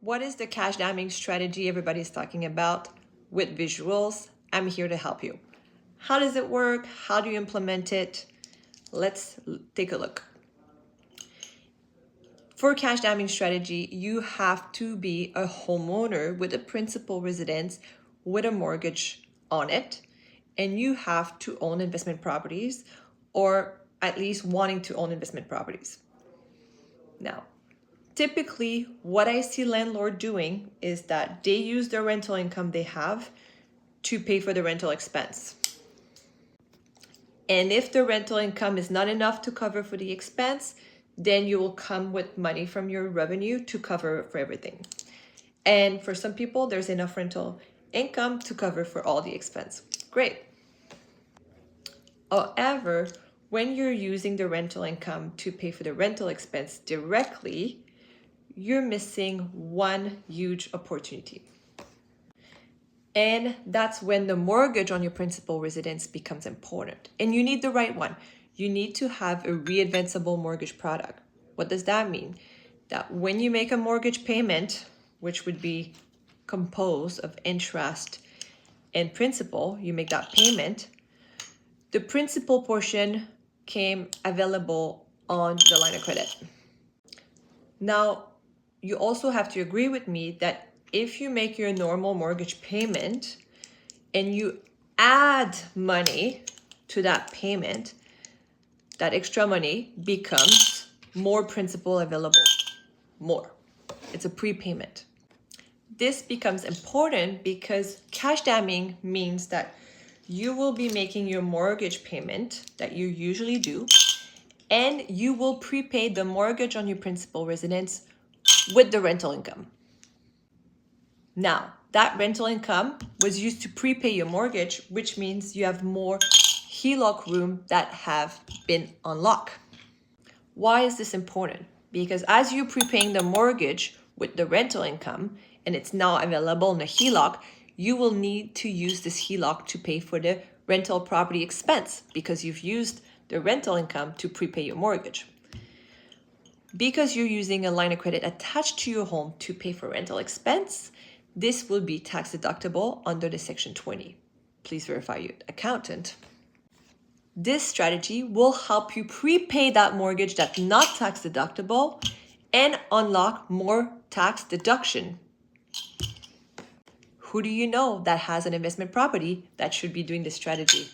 What is the cash damming strategy everybody's talking about with visuals? I'm here to help you. How does it work? How do you implement it? Let's take a look. For cash damming strategy, you have to be a homeowner with a principal residence with a mortgage on it, and you have to own investment properties, or at least wanting to own investment properties. Now, typically, what I see landlord doing is that they use the rental income they have to pay for the rental expense. And if the rental income is not enough to cover for the expense, then you will come with money from your revenue to cover for everything. And for some people, there's enough rental income to cover for all the expense. Great. However, when you're using the rental income to pay for the rental expense directly, you're missing one huge opportunity. And that's when the mortgage on your principal residence becomes important. And you need the right one. You need to have a readvanceable mortgage product. What does that mean? That when you make a mortgage payment, which would be composed of interest and principal, you make that payment, the principal portion came available on the line of credit. Now, you also have to agree with me that if you make your normal mortgage payment and you add money to that payment, that extra money becomes more principal available, more. It's a prepayment. This becomes important because cash damming means that you will be making your mortgage payment that you usually do, and you will prepay the mortgage on your principal residence with the rental income. Now, that rental income was used to prepay your mortgage, which means you have more HELOC room that have been unlocked. Why is this important? Because as you're prepaying the mortgage with the rental income and it's now available in the HELOC, you will need to use this HELOC to pay for the rental property expense because you've used the rental income to prepay your mortgage. Because you're using a line of credit attached to your home to pay for rental expense, this will be tax deductible under the Section 20. Please verify your accountant. This strategy will help you prepay that mortgage that's not tax deductible and unlock more tax deduction. Who do you know that has an investment property that should be doing this strategy?